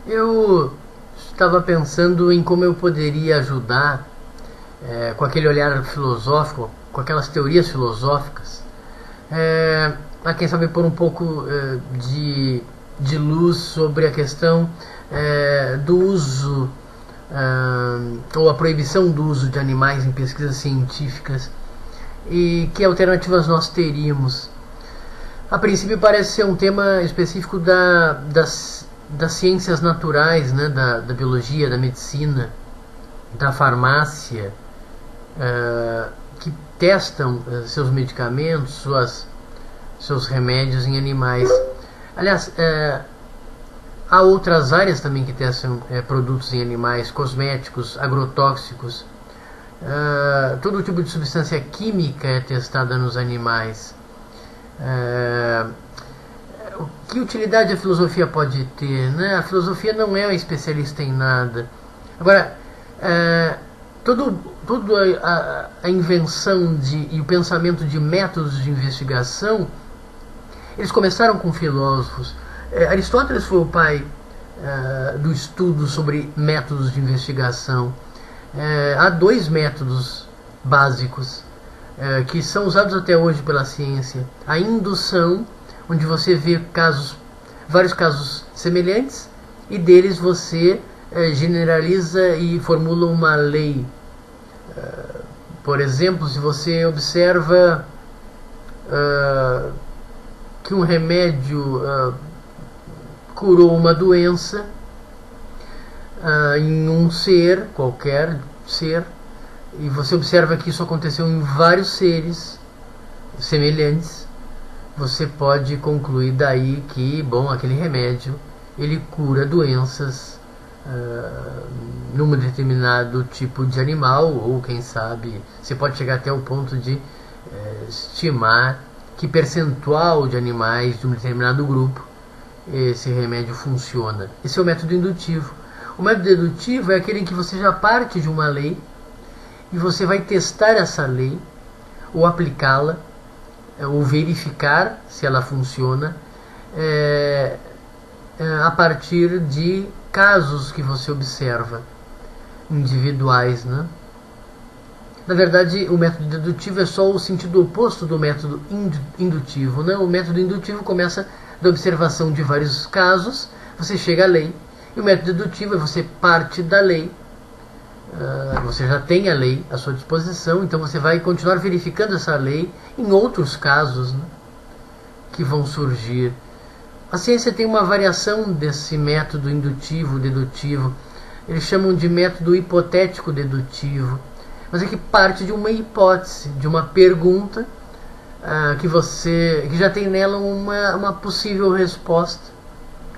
Eu estava pensando em como eu poderia ajudar, com aquele olhar filosófico, com aquelas teorias filosóficas, a quem sabe pôr um pouco de luz sobre a questão do uso ou a proibição do uso de animais em pesquisas científicas e que alternativas nós teríamos. A princípio parece ser um tema específico das ciências naturais, né, da biologia, da medicina, da farmácia, que testam seus medicamentos, seus remédios em animais. Aliás, há outras áreas também que testam produtos em animais, cosméticos, agrotóxicos. Todo tipo de substância química é testada nos animais. Que utilidade a filosofia pode ter, né? A filosofia não é uma especialista em nada. Agora, toda a invenção e o pensamento de métodos de investigação, eles começaram com filósofos. Aristóteles foi o pai do estudo sobre métodos de investigação. Há dois métodos básicos que são usados até hoje pela ciência: a indução, onde você vê vários casos semelhantes e deles você generaliza e formula uma lei. Por exemplo, se você observa que um remédio curou uma doença em um ser, qualquer ser, e você observa que isso aconteceu em vários seres semelhantes, você pode concluir daí que, bom, aquele remédio ele cura doenças num determinado tipo de animal, ou quem sabe você pode chegar até o ponto de estimar que percentual de animais de um determinado grupo esse remédio funciona. Esse é o método indutivo. O método dedutivo é aquele em que você já parte de uma lei e você vai testar essa lei, ou aplicá-la, ou verificar se ela funciona a partir de casos que você observa, individuais, né? Na verdade, o método dedutivo é só o sentido oposto do método indutivo, né? O método indutivo começa da observação de vários casos, você chega à lei, e o método dedutivo é você parte da lei. Você já tem a lei à sua disposição, então você vai continuar verificando essa lei em outros casos, né, que vão surgir. A ciência tem uma variação desse método indutivo, dedutivo. Eles chamam de método hipotético dedutivo, mas é que parte de uma hipótese, de uma pergunta que já tem nela uma possível resposta.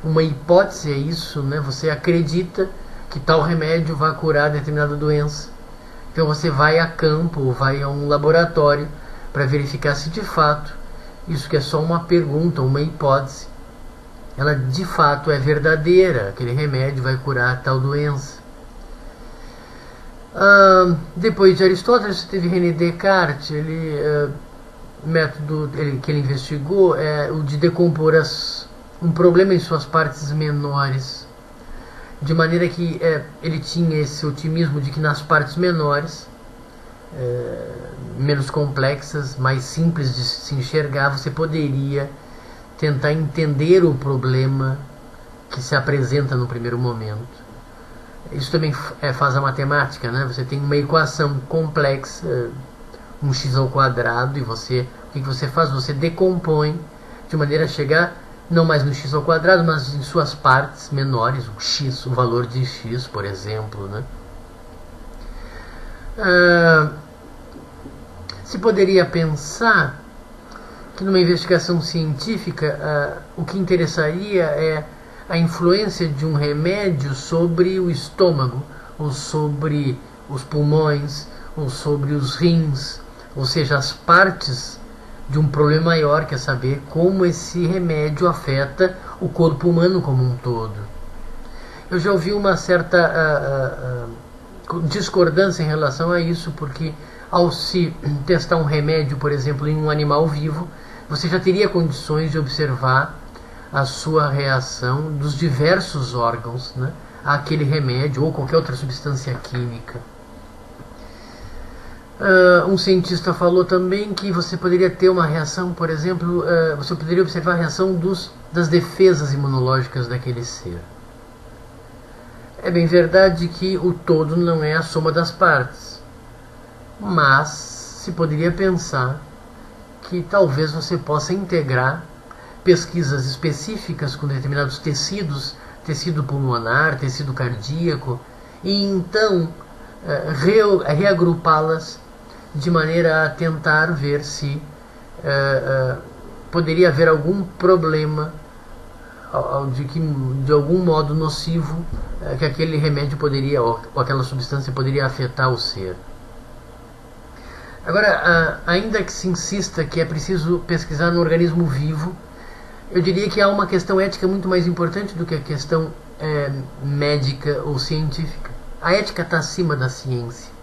Uma hipótese é isso, né? Você acredita que tal remédio vai curar determinada doença. Então você vai a campo, ou vai a um laboratório para verificar se de fato isso que é só uma pergunta, uma hipótese, ela de fato é verdadeira, aquele remédio vai curar tal doença. Depois de Aristóteles, você teve René Descartes. O método que ele investigou é o de decompor um problema em suas partes menores, de maneira que ele tinha esse otimismo de que nas partes menores, menos complexas, mais simples de se enxergar, você poderia tentar entender o problema que se apresenta no primeiro momento. Isso também faz a matemática, né? Você tem uma equação complexa, um x ao quadrado, e o que você faz? Você decompõe de maneira a chegar não mais no x ao quadrado, mas em suas partes menores, o x, o valor de x, por exemplo, né? Se poderia pensar que numa investigação científica o que interessaria é a influência de um remédio sobre o estômago, ou sobre os pulmões, ou sobre os rins, ou seja, as partes de um problema maior, que é saber como esse remédio afeta o corpo humano como um todo. Eu já ouvi uma certa discordância em relação a isso, porque ao se testar um remédio, por exemplo, em um animal vivo, você já teria condições de observar a sua reação dos diversos órgãos, né, àquele remédio ou qualquer outra substância química. Um cientista falou também que você poderia ter uma reação, por exemplo, você poderia observar a reação das defesas imunológicas daquele ser. É bem verdade que o todo não é a soma das partes, mas se poderia pensar que talvez você possa integrar pesquisas específicas com determinados tecidos, tecido pulmonar, tecido cardíaco, e então reagrupá-las de maneira a tentar ver se poderia haver algum problema de algum modo nocivo que aquele remédio poderia, ou aquela substância poderia afetar o ser. Agora, ainda que se insista que é preciso pesquisar no organismo vivo, eu diria que há uma questão ética muito mais importante do que a questão médica ou científica. A ética está acima da ciência.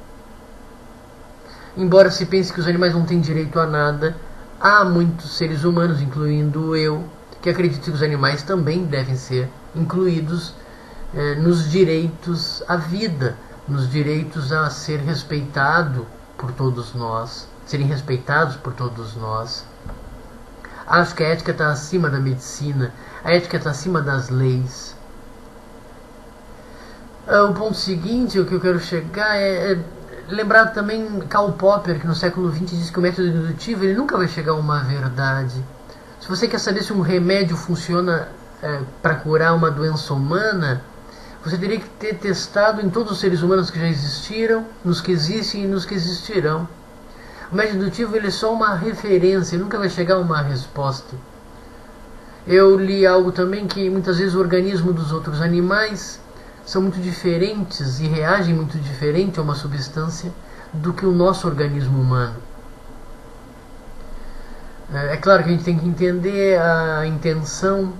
Embora se pense que os animais não têm direito a nada, há muitos seres humanos, incluindo eu, que acreditam que os animais também devem ser incluídos nos direitos à vida, nos direitos a ser respeitado por todos nós, serem respeitados por todos nós. Acho que a ética está acima da medicina, a ética está acima das leis. O ponto seguinte, o que eu quero chegar é lembrar também Karl Popper, que no século XX disse que o método indutivo ele nunca vai chegar a uma verdade. Se você quer saber se um remédio funciona para curar uma doença humana, você teria que ter testado em todos os seres humanos que já existiram, nos que existem e nos que existirão. O método indutivo ele é só uma referência, nunca vai chegar a uma resposta. Eu li algo também que muitas vezes o organismo dos outros animais são muito diferentes e reagem muito diferente a uma substância do que o nosso organismo humano. É claro que a gente tem que entender a intenção,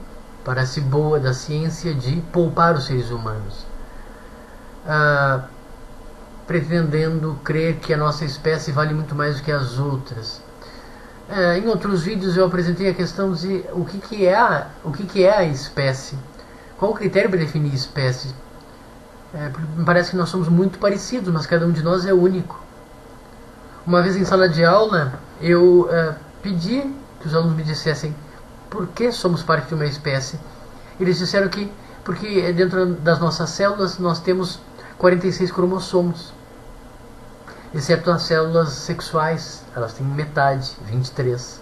parece boa, da ciência de poupar os seres humanos, pretendendo crer que a nossa espécie vale muito mais do que as outras. Em outros vídeos eu apresentei a questão de o que é a espécie, qual o critério para definir espécie. Me parece que nós somos muito parecidos, mas cada um de nós é único. Uma vez em sala de aula eu pedi que os alunos me dissessem por que somos parte de uma espécie. Eles disseram que porque dentro das nossas células nós temos 46 cromossomos, exceto as células sexuais, elas têm metade, 23.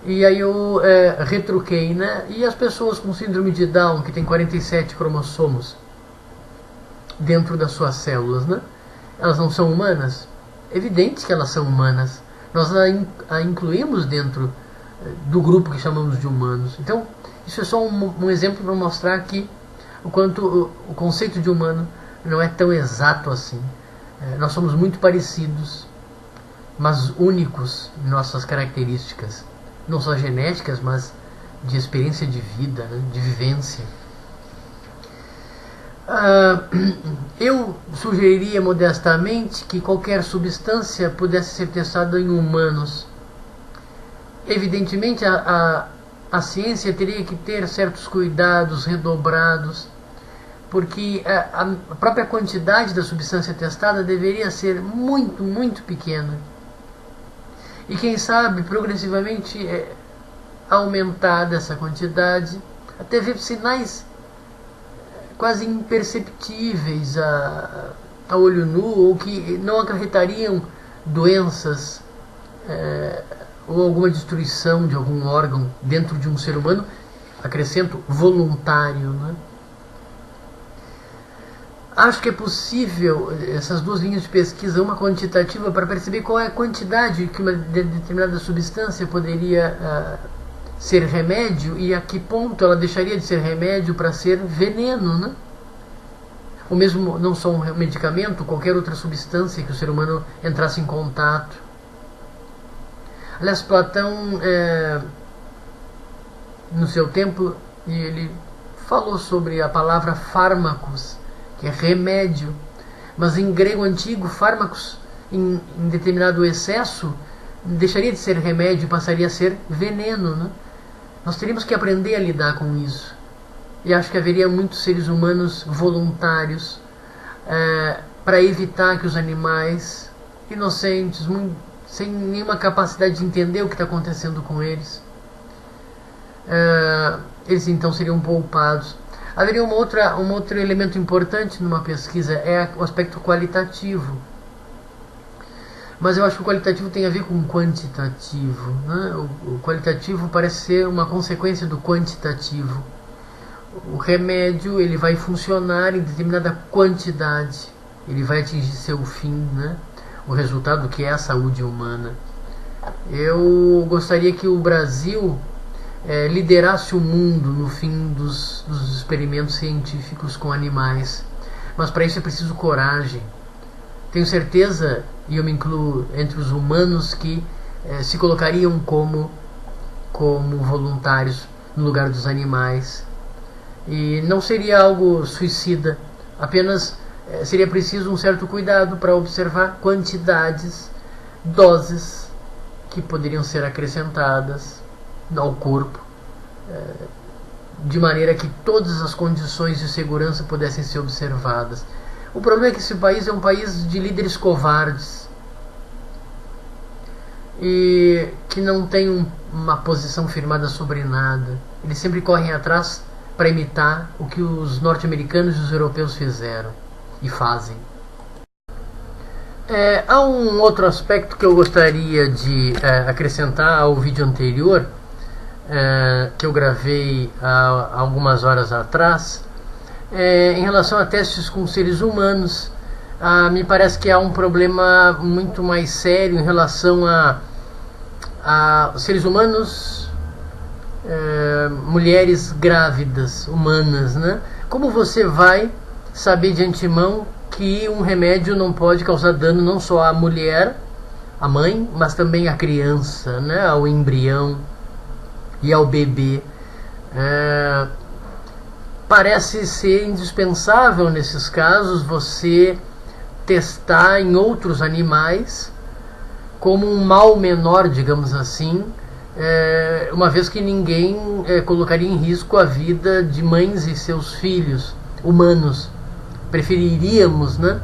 E aí eu retruquei, né? E as pessoas com síndrome de Down, que tem 47 cromossomos dentro das suas células, né? Elas não são humanas? Evidente que elas são humanas. Nós a incluímos dentro do grupo que chamamos de humanos. Então, isso é só um exemplo para mostrar que o quanto o conceito de humano não é tão exato assim. Nós somos muito parecidos, mas únicos em nossas características, não só genéticas, mas de experiência de vida, né? De vivência. Eu sugeriria modestamente que qualquer substância pudesse ser testada em humanos. Evidentemente a ciência teria que ter certos cuidados redobrados, porque a própria quantidade da substância testada deveria ser muito, muito pequena. E quem sabe progressivamente aumentar essa quantidade até ver sinais quase imperceptíveis a olho nu, ou que não acarretariam doenças ou alguma destruição de algum órgão dentro de um ser humano, acrescento, voluntário, né? Acho que é possível essas duas linhas de pesquisa, uma quantitativa para perceber qual é a quantidade que uma determinada substância poderia ser remédio e a que ponto ela deixaria de ser remédio para ser veneno, né? Ou mesmo não só um medicamento, qualquer outra substância que o ser humano entrasse em contato. Aliás, Platão, no seu tempo, ele falou sobre a palavra fármacos, que é remédio, mas em grego antigo, fármacos, em determinado excesso, deixaria de ser remédio e passaria a ser veneno, né? Nós teríamos que aprender a lidar com isso. E acho que haveria muitos seres humanos voluntários para evitar que os animais inocentes, sem nenhuma capacidade de entender o que está acontecendo com eles, eles então seriam poupados. Haveria um outro elemento importante numa pesquisa, é o aspecto qualitativo. Mas eu acho que o qualitativo tem a ver com o quantitativo, né? O qualitativo parece ser uma consequência do quantitativo. O remédio ele vai funcionar em determinada quantidade, ele vai atingir seu fim, né? O resultado que é a saúde humana. Eu gostaria que o Brasil liderasse o mundo no fim dos experimentos científicos com animais, mas para isso é preciso coragem. Tenho certeza, e eu me incluo entre os humanos, que se colocariam como voluntários no lugar dos animais. E não seria algo suicida, apenas seria preciso um certo cuidado para observar quantidades, doses que poderiam ser acrescentadas ao corpo, de maneira que todas as condições de segurança pudessem ser observadas. O problema é que esse país é um país de líderes covardes e que não tem uma posição firmada sobre nada. Eles sempre correm atrás para imitar o que os norte-americanos e os europeus fizeram e fazem. Há um outro aspecto que eu gostaria de acrescentar ao vídeo anterior, que eu gravei há algumas horas atrás, em relação a testes com seres humanos. Me parece que há um problema muito mais sério em relação a seres humanos, mulheres grávidas, humanas, né? Como você vai saber de antemão que um remédio não pode causar dano não só à mulher, à mãe, mas também à criança, né? Ao embrião e ao bebê? Parece ser indispensável nesses casos você testar em outros animais como um mal menor, digamos assim, uma vez que ninguém colocaria em risco a vida de mães e seus filhos humanos. Preferiríamos, né,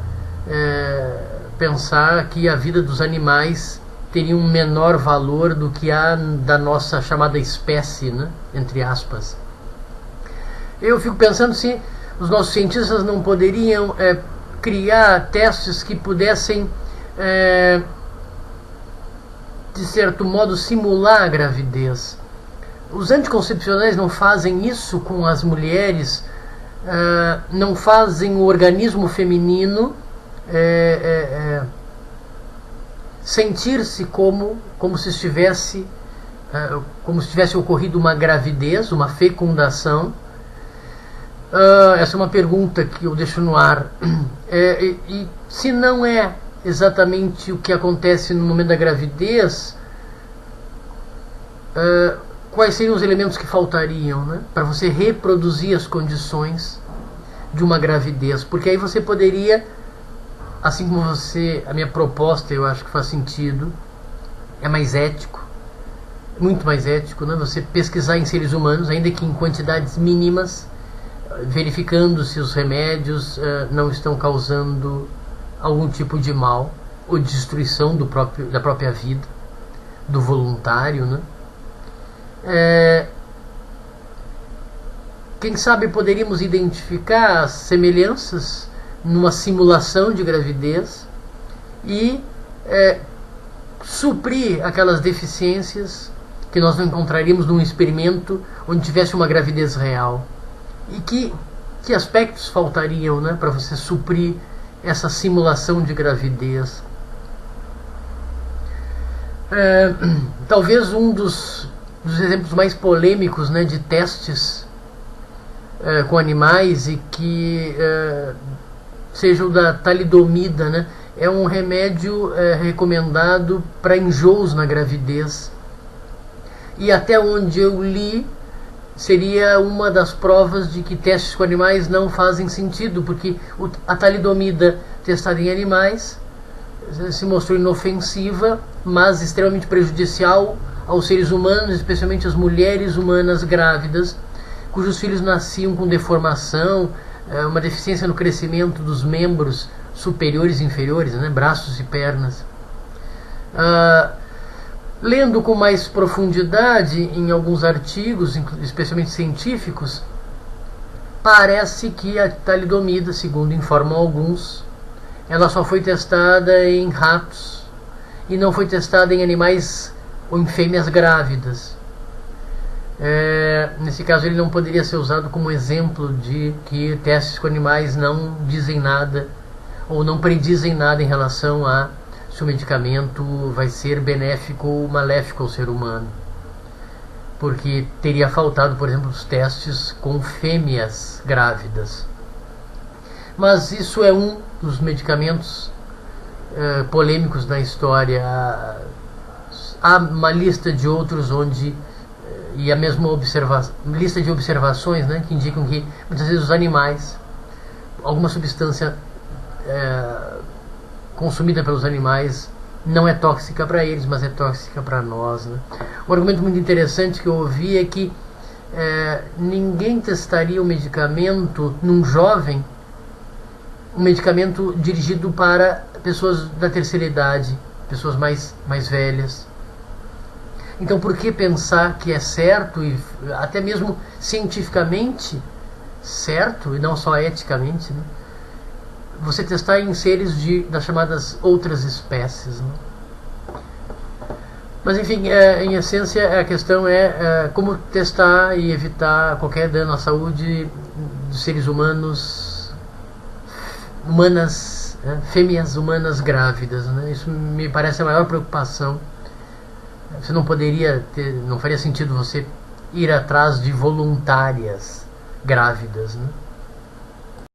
pensar que a vida dos animais teria um menor valor do que a da nossa chamada espécie, né, entre aspas. Eu fico pensando se os nossos cientistas não poderiam criar testes que pudessem, de certo modo, simular a gravidez. Os anticoncepcionais não fazem isso com as mulheres, não fazem o organismo feminino sentir-se como se tivesse ocorrido uma gravidez, uma fecundação. Essa é uma pergunta que eu deixo no ar. E se não é exatamente o que acontece no momento da gravidez, quais seriam os elementos que faltariam, né, para você reproduzir as condições de uma gravidez? Porque aí você poderia, assim como a minha proposta, eu acho que faz sentido, é mais ético, muito mais ético, né, você pesquisar em seres humanos, ainda que em quantidades mínimas, verificando se os remédios não estão causando algum tipo de mal ou destruição da própria vida do voluntário, né? Quem sabe poderíamos identificar as semelhanças numa simulação de gravidez e suprir aquelas deficiências que nós não encontraríamos num experimento onde tivesse uma gravidez real. E que aspectos faltariam, né, para você suprir essa simulação de gravidez? Talvez um dos exemplos mais polêmicos, né, de testes com animais e que seja o da talidomida, né? É um remédio recomendado para enjoos na gravidez. E até onde eu li, seria uma das provas de que testes com animais não fazem sentido, porque a talidomida testada em animais se mostrou inofensiva, mas extremamente prejudicial aos seres humanos, especialmente as mulheres humanas grávidas, cujos filhos nasciam com deformação, uma deficiência no crescimento dos membros superiores e inferiores, né, braços e pernas. Lendo com mais profundidade em alguns artigos, especialmente científicos, parece que a talidomida, segundo informam alguns, ela só foi testada em ratos e não foi testada em animais ou em fêmeas grávidas. Nesse caso ele não poderia ser usado como exemplo de que testes com animais não dizem nada ou não predizem nada em relação a se o medicamento vai ser benéfico ou maléfico ao ser humano, porque teria faltado, por exemplo, os testes com fêmeas grávidas. Mas isso é um dos medicamentos polêmicos na história. Há uma lista de outros onde, e a mesma lista de observações, né, que indicam que muitas vezes os animais, alguma substância consumida pelos animais não é tóxica para eles, mas é tóxica para nós, né? Um argumento muito interessante que eu ouvi é que ninguém testaria um medicamento num jovem, um medicamento dirigido para pessoas da terceira idade, pessoas mais velhas. Então, por que pensar que é certo, e até mesmo cientificamente certo, e não só eticamente, né, você testar em seres das chamadas outras espécies, né? Mas enfim, em essência a questão é como testar e evitar qualquer dano à saúde dos seres humanas, fêmeas humanas grávidas, né? Isso me parece a maior preocupação. Você não faria sentido você ir atrás de voluntárias grávidas, né?